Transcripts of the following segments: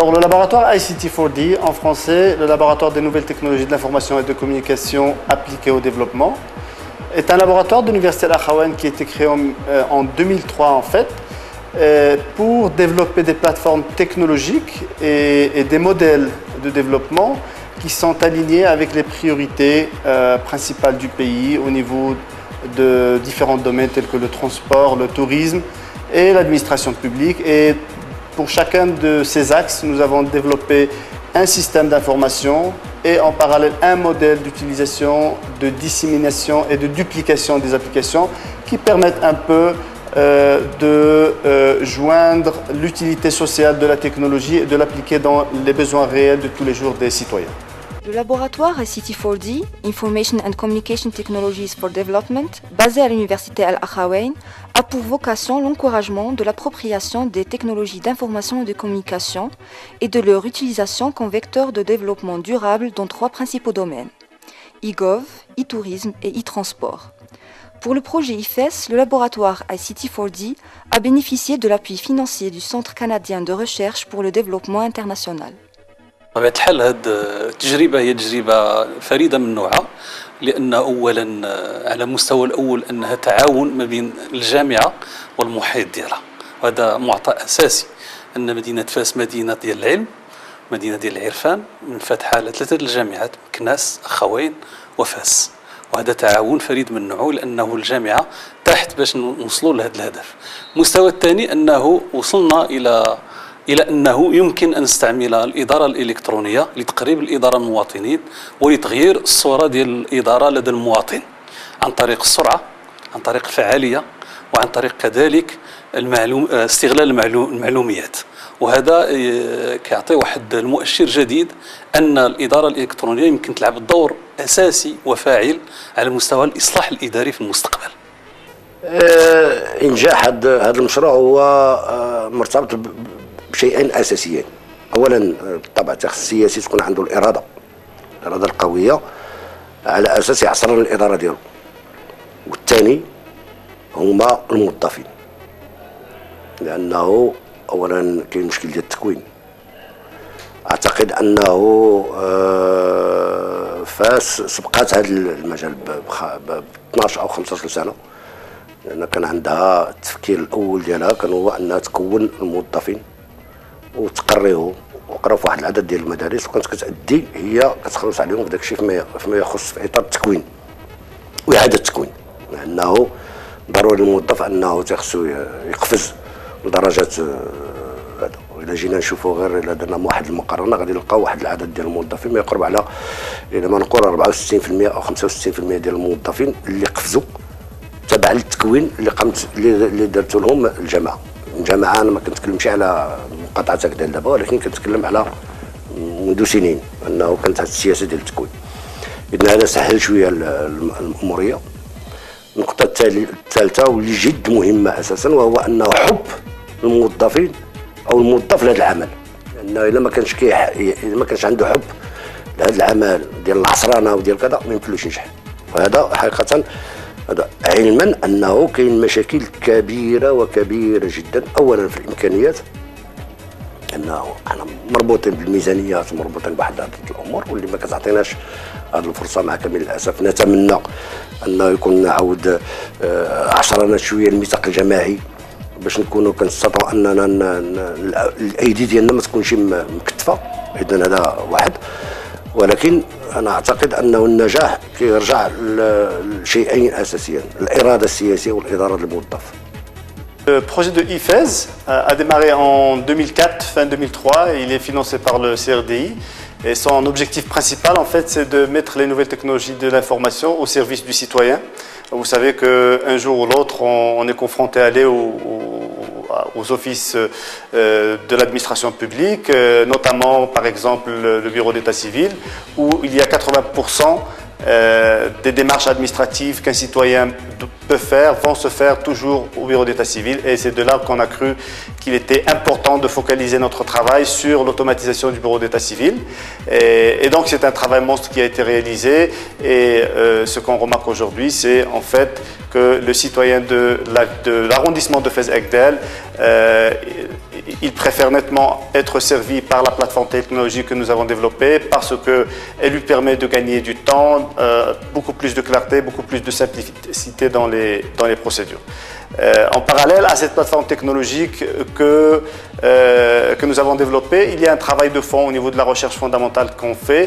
Alors, le laboratoire ICT4D, en français, le laboratoire des nouvelles technologies de l'information et de communication appliquées au développement, est un laboratoire de l'Université Al-Akhawayn qui a été créé en 2003 en fait, pour développer des plateformes technologiques et des modèles de développement qui sont alignés avec les priorités principales du pays au niveau de différents domaines tels que le transport, le tourisme et l'administration publique. Et pour chacun de ces axes, nous avons développé un système d'information et en parallèle un modèle d'utilisation, de dissémination et de duplication des applications qui permettent un peu de joindre l'utilité sociale de la technologie et de l'appliquer dans les besoins réels de tous les jours des citoyens. Le laboratoire ICT4D, Information and Communication Technologies for Development, basé à l'Université Al-Akhawayn, a pour vocation l'encouragement de l'appropriation des technologies d'information et de communication et de leur utilisation comme vecteur de développement durable dans 3 principaux domaines, e-gov, e-tourisme et e-transport. Pour le projet IFES, le laboratoire ICT4D a bénéficié de l'appui financier du Centre canadien de recherche pour le développement international. بطبيعة الحال هذه التجربة هي تجربة فريدة من نوعها، لأن أولا على مستوى الأول أنها تعاون ما بين الجامعة والمحيط ديالها، وهذا معطى أساسي أن مدينة فاس مدينة ديال العلم، مدينة ديال العرفان، منفتحة على 3 الجامعات مكناس، أخوين وفاس، وهذا تعاون فريد من نوعه لأنه الجامعة تحت باش نوصلوا لهذا الهدف. المستوى الثاني أنه وصلنا إلى أنه يمكن أن نستعمل الإدارة الإلكترونية لتقريب الإدارة من المواطنين ولتغيير الصورة ديال الإدارة لدى المواطن عن طريق السرعة، عن طريق الفعالية، وعن طريق كذلك استغلال المعلوميات. وهذا كيعطي واحد المؤشر جديد أن الإدارة الإلكترونية يمكن تلعب دور أساسي وفاعل على مستوى الإصلاح الإداري في المستقبل. إنجاح هذا المشروع هو مرتبط بشيئين أساسيين. أولا بالطبع السياسي تكون عنده الإرادة القوية على أساس يعصر الإدارة ديالو. والثاني هما الموظفين، لأنه أولا كاين مشكل ديال التكوين. أعتقد أنه فاس سبقات هذا المجال ب 12 أو 15 سنة، لأن كان عندها التفكير الأول ديالها كان هو أنها تكون الموظفين وتقريهم وقراو في واحد العدد ديال المدارس، وكانت كتأدي هي كتخلص عليهم في داك الشيء فيما يخص في إطار التكوين وإعادة التكوين، لأنه ضروري الموظف أنه خصو يقفز لدرجات هذا. وإلا جينا نشوفوا غير إلا درنا واحد المقارنة غادي نلقاو واحد العدد ديال الموظفين ما يقرب على إلا ما نقول 64% أو 65% ديال الموظفين اللي قفزوا تبع للتكوين اللي درتو لهم الجامعة. الجامعة أنا ما كنتكلمش على مقاطعتك ديال دابا، ولكن كنتكلم على منذ سنين أنه كانت هذه السياسة ديال التكوين. إذن هذا سهل شوية الأمورية. النقطة الثالثة واللي جد مهمة أساسا وهو أنه حب الموظفين أو الموظف لهذا العمل، لأنه إذا ما كانش عنده حب لهذا العمل ديال العصرانة وديال كذا ما يمكنلوش ينجح. وهذا حقيقة علما أنه كاين مشاكل كبيرة جدا. أولا في الإمكانيات، أنه احنا مربوطين بالميزانيات ومربوطين بواحد الأمور واللي ما كتعطيناش هذه الفرصة مع كامل الأسف. نتمنى أنه يكون عاود عشرنا شوية الميثاق الجماعي باش نكونوا كنستطيعوا أننا الأيدي ديالنا ما تكونش مكتفة. إذن هذا واحد. ولكن أنا أعتقد أنه النجاح كيرجع لشيئين أساسيين، الإرادة السياسية والإدارة للموظف. Le projet de IFES a démarré en 2004, fin 2003, et il est financé par le CRDI. Et son objectif principal, en fait, c'est de mettre les nouvelles technologies de l'information au service du citoyen. Vous savez qu'un jour ou l'autre, on est confronté à aller aux offices de l'administration publique, notamment, par exemple, le bureau d'état civil, où il y a 80% des démarches administratives qu'un citoyen peut faire vont se faire toujours au bureau d'état civil, et c'est de là qu'on a cru qu'il était important de focaliser notre travail sur l'automatisation du bureau d'état civil, et donc c'est un travail monstre qui a été réalisé, et ce qu'on remarque aujourd'hui, c'est en fait que le citoyen de l'arrondissement de Fès-Egdel il préfère nettement être servi par la plateforme technologique que nous avons développée parce qu'elle lui permet de gagner du temps, beaucoup plus de clarté, beaucoup plus de simplicité dans les procédures. En parallèle à cette plateforme technologique que nous avons développée, il y a un travail de fond au niveau de la recherche fondamentale qu'on fait,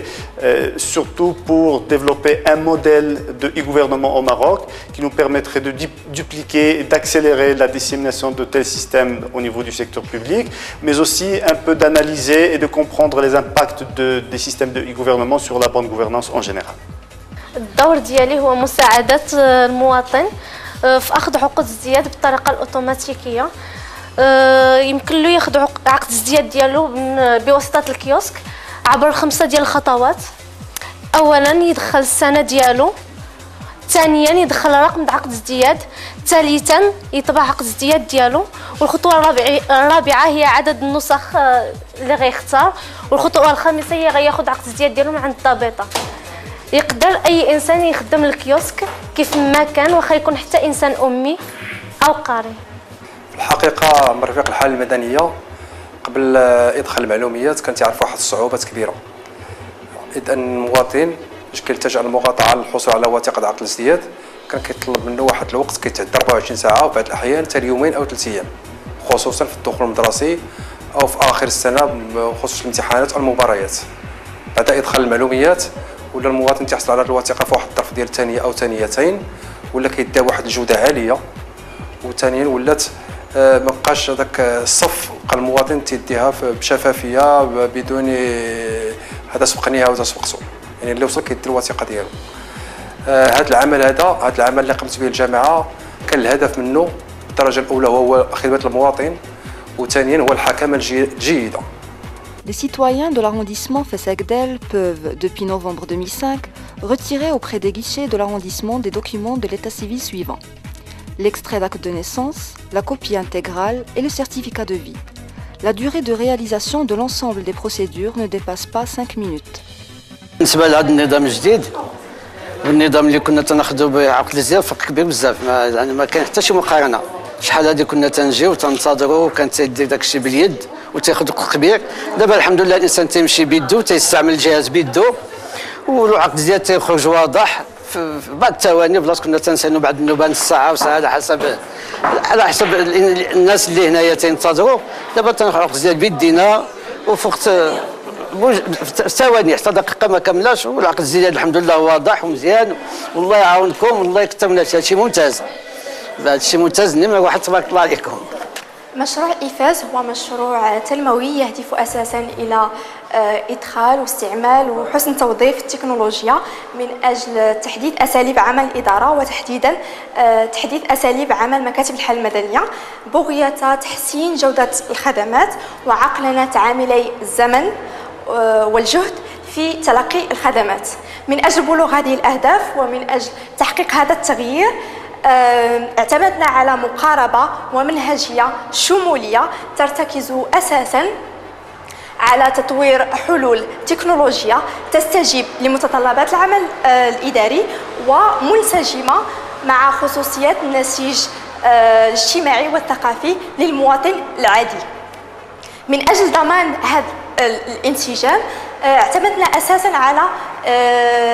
surtout pour développer un modèle de e-gouvernement au Maroc qui nous permettrait de dupliquer et d'accélérer la dissémination de tels systèmes au niveau du secteur public, mais aussi un peu d'analyser et de comprendre les impacts des systèmes de e-gouvernement sur la bonne gouvernance en général. الدور ديالي هو مساعدة المواطن في أخذ عقد الازدياد بالطريقة الأوتوماتيكية. يمكن له ياخذ عقد الازدياد ديالو بواسطة الكيوسك عبر 5 ديال الخطوات. أولاً يدخل السنة ديالو، ثانياً يدخل رقم عقد الازدياد، ثالثاً يطبع عقد الازدياد ديالو، والخطوة الرابعة هي عدد النسخ اللي غيختار، والخطوة الخامسة هي غياخذ عقد الازدياد ديالو من عند الضابطة. يقدر اي انسان يخدم الكيوسك كيف ما كان، واخا يكون حتى انسان امي او قاري. في الحقيقه مرافق الحاله المدنيه قبل ادخال المعلومات كانت يعرف واحد الصعوبات كبيره، اذ ان المواطن باش كيلتجأ للمقاطعه للحصول على وثيقه عقد الازدياد كان كيطلب منه واحد الوقت كيتعدى 24 ساعه، وبعض الاحيان حتى يومين او 3 ايام، خصوصا في الدخول المدرسي او في اخر السنه بخصوص الامتحانات والمباريات. بعد ادخال المعلومات ولا المواطن تيحصل على الوثيقه في واحد الظرف ديال ثانيه او ثانيتين، ولا كيديها بواحد الجوده عاليه، وثانيا ولات مابقاش هذاك الصف بقى المواطن تيديها بشفافيه بدون هذا سبق نهايه وهذا سبق سوء، يعني اللي وصل كيدير الوثيقه ديالو. هذا العمل اللي قمت به الجامعه كان الهدف منه بالدرجه الاولى هو خدمه المواطن، وثانيا هو الحكامه الجيده. Les citoyens de l'arrondissement Fes-Agdel peuvent, depuis novembre 2005, retirer auprès des guichets de l'arrondissement des documents de l'état civil suivants: l'extrait d'acte de naissance, la copie intégrale et le certificat de vie. La durée de réalisation de l'ensemble des procédures ne dépasse pas 5 minutes. بالنسبه لهذا النظام الجديد والنظام اللي كنا تناخذوا بعقد الازدياد فرق كبير بزاف، يعني ما كاين حتى شي مقارنه. شحال هذه كنا تنجيو وتنتظروا وكان تيدير داك الشيء باليد وتاخذ وقت كبير. دابا الحمد لله الانسان تيمشي بيدو، تيستعمل الجهاز بيدو، والعقد ديال تيخرج واضح في بعض الثواني، بلاص كنا تنسالوا بعد النوبه نص ساعه وساعه على حسب الناس اللي هنايا تينتظروا. دابا تناخذ العقد ديال بيدينا وفوق ثواني حتى دقيقه ما كاملاش، والعقد الزياد الحمد لله واضح ومزيان. والله يعاونكم والله يكثر من هذا الشيء ممتاز، هذا الشيء ممتاز. نمره واحد تبارك الله عليكم. مشروع إيفاز هو مشروع تنموي يهدف أساساً إلى إدخال واستعمال وحسن توظيف التكنولوجيا من أجل تحديث أساليب عمل الإدارة، وتحديداً تحديث أساليب عمل مكاتب الحل المدنية بغية تحسين جودة الخدمات وعقلنة عاملي الزمن والجهد في تلقي الخدمات. من أجل بلوغ هذه الأهداف ومن أجل تحقيق هذا التغيير اعتمدنا على مقاربة ومنهجية شمولية ترتكز أساساً على تطوير حلول تكنولوجية تستجيب لمتطلبات العمل الإداري ومنسجمة مع خصوصيات النسيج الاجتماعي والثقافي للمواطن العادي. من أجل ضمان هذا الانسجام اعتمدنا أساساً على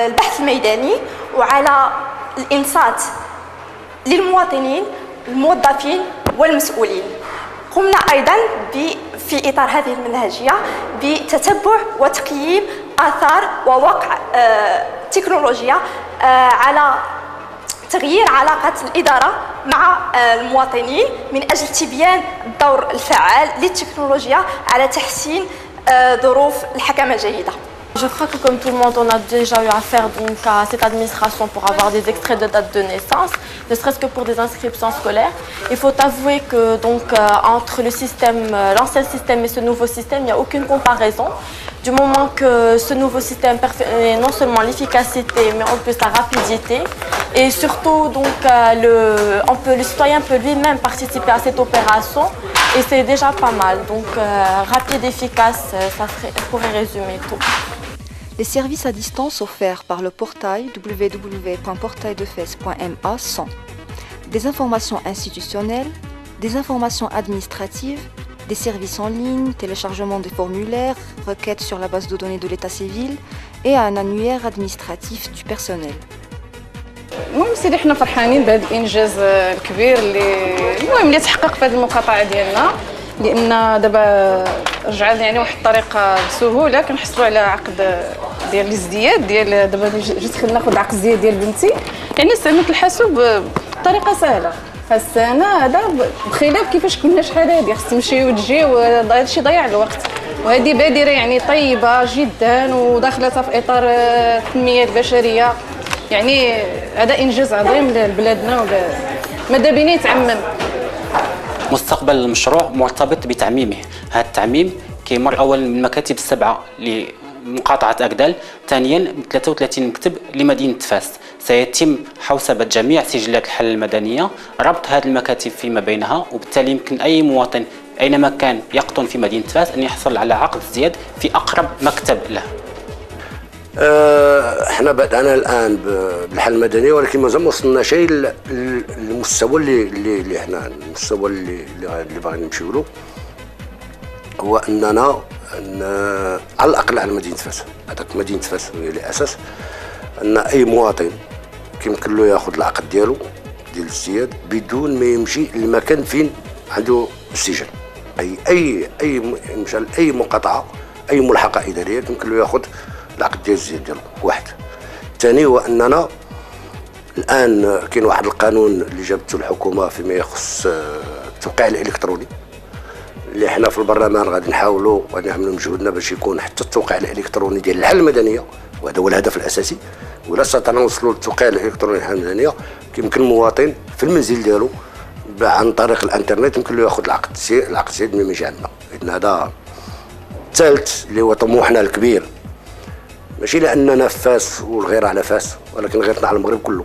البحث الميداني وعلى الإنصات للمواطنين الموظفين والمسؤولين. قمنا أيضاً في إطار هذه المنهجية بتتبع وتقييم آثار ووقع تكنولوجيا على تغيير علاقة الإدارة مع المواطنين من أجل تبيان الدور الفعال للتكنولوجيا على تحسين ظروف الحكامة الجيدة. Je crois que comme tout le monde, on a déjà eu affaire donc à cette administration pour avoir des extraits de date de naissance, ne serait-ce que pour des inscriptions scolaires. Il faut avouer que donc entre le système, l'ancien système et ce nouveau système, il n'y a aucune comparaison. Du moment que ce nouveau système permet non seulement l'efficacité, mais en plus la rapidité, et surtout donc le citoyen peut lui-même participer à cette opération, et c'est déjà pas mal. Donc rapide, efficace, ça pourrait résumer tout. Les services à distance offerts par le portail www.portaildefes.ma sont des informations institutionnelles, des informations administratives, des services en ligne, téléchargement des formulaires, requêtes sur la base de données de l'état civil et un annuaire administratif du personnel. المهم سيدي حنا فرحانين بهذا الانجاز الكبير اللي تحقق في هذه المقاطعه ديالنا لان دابا رجع يعني واحد الطريقه بسهوله كنحصلوا على عقد ديال الازدياد ديال دابا جيت ناخذ عقد الازدياد ديال بنتي يعني استعملت الحاسوب بطريقه سهله هاد السنه هذا بخلاف كيفاش كنا شحال هادي خص تمشي وتجي وهذا الشيء ضيع الوقت وهذه بادره يعني طيبه جدا وداخله في اطار التنميه البشريه يعني هذا انجاز عظيم لبلادنا وماذا بينا يتعمم. مستقبل المشروع مرتبط بتعميمه، هذا التعميم كيمر اولا من المكاتب السبعه لمقاطعه اكدال، ثانيا 33 مكتب لمدينه فاس. سيتم حوسبه جميع سجلات الحل المدنيه، ربط هذه المكاتب فيما بينها، وبالتالي يمكن اي مواطن اينما كان يقطن في مدينه فاس ان يحصل على عقد ازدياد في اقرب مكتب له. احنا بدأنا الان بالحل المدني ولكن مازال ما وصلنا شيء للمستوى اللي احنا المستوى اللي باغيين نمشيو له هو اننا على الاقل على مدينه فاس. هذاك مدينه فاس هي الاساس ان اي مواطن كيمكن له ياخذ العقد ديالو ديال الازدياد بدون ما يمشي للمكان فين عنده السجل. اي مشى لاي مقاطعه اي ملحقه اداريه يمكن له ياخذ العقد ديال الزياد ديالو واحد. الثاني هو اننا الان كاين واحد القانون اللي جابته الحكومه فيما يخص التوقيع الالكتروني اللي احنا في البرلمان غادي نحاولوا وغادي نعملوا مجهودنا باش يكون حتى التوقيع الالكتروني ديال الحل المدنيه، وهذا هو الهدف الاساسي. ولا استطعنا نوصلوا للتوقيع الالكتروني الحل المدنيه كيمكن المواطن في المنزل ديالو عن طريق الانترنت يمكن له ياخذ العقد الزياد ملي يجي عندنا. اذن هذا الثالث اللي هو طموحنا الكبير، ماشي لاننا في فاس والغير على فاس ولكن غيرنا على المغرب كله.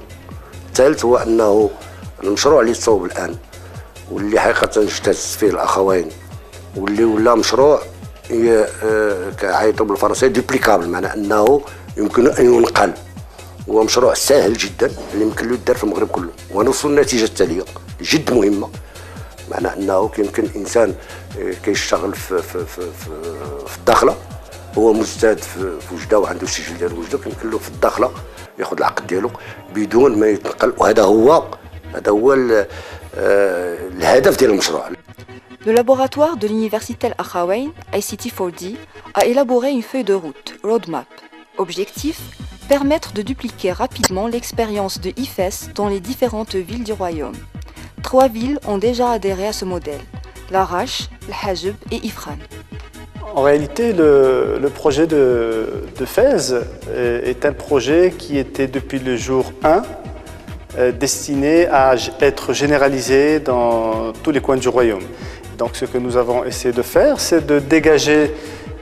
الثالث هو انه المشروع اللي تصوب الان واللي حقيقه اجتاز فيه الاخوين واللي ولا مشروع كيعيطوا بالفرنسيه دوبليكابل، معناه انه يمكن ان ينقل. هو مشروع سهل جدا اللي يمكن له يدار في المغرب كله ونوصل للنتيجه التاليه جد مهمه، معناه انه يمكن انسان كيشتغل في الداخله هو مزداد في وجده وعنده السجل ديال وجده يمكن له في الداخله ياخذ العقد ديالو بدون ما يتنقل. وهذا هو الهدف ديال المشروع. Le laboratoire de l'université Al-Akhawayn, ICT4D, a élaboré une feuille de route, roadmap. Objectif, permettre de dupliquer rapidement l'expérience de IFES dans les différentes villes du royaume. 3 villes ont déjà adhéré à ce modèle, Larache, Al-Hajeb et Ifrane. En réalité, le projet de Fès est un projet qui était depuis le jour 1 destiné à être généralisé dans tous les coins du royaume. Donc ce que nous avons essayé de faire, c'est de dégager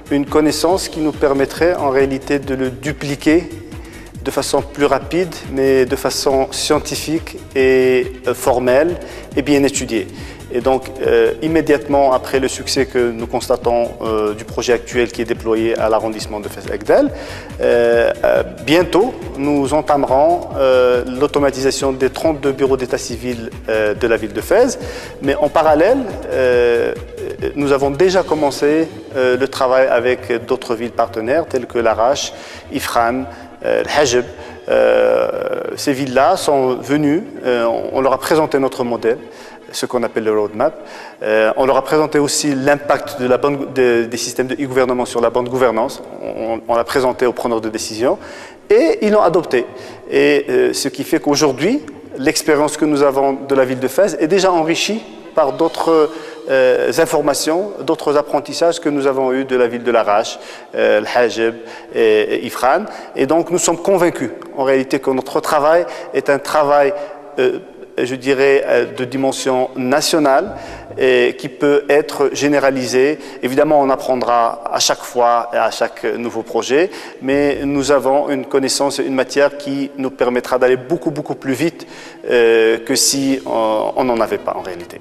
une connaissance qui nous permettrait en réalité de le dupliquer de façon plus rapide, mais de façon scientifique et formelle et bien étudiée. Et donc, immédiatement après le succès que nous constatons du projet actuel qui est déployé à l'arrondissement de Fès-Agdal, bientôt nous entamerons l'automatisation des 32 bureaux d'état civil de la ville de Fès. Mais en parallèle, nous avons déjà commencé le travail avec d'autres villes partenaires telles que Larache, Ifrane, Al-Hajeb. Ces villes-là sont venues, on leur a présenté notre modèle, ce qu'on appelle le roadmap. On leur a présenté aussi l'impact des systèmes de e-gouvernement sur la bonne gouvernance. On l'a présenté aux preneurs de décision et ils l'ont adopté. Et ce qui fait qu'aujourd'hui, l'expérience que nous avons de la ville de Fès est déjà enrichie par d'autres informations, d'autres apprentissages que nous avons eus de la ville de Larache, Al-Hajeb et Ifrane. Et donc nous sommes convaincus en réalité que notre travail est un travail je dirais, de dimension nationale et qui peut être généralisé. Évidemment, on apprendra à chaque fois et à chaque nouveau projet, mais nous avons une connaissance et une matière qui nous permettra d'aller beaucoup plus vite que si on n'en avait pas en réalité.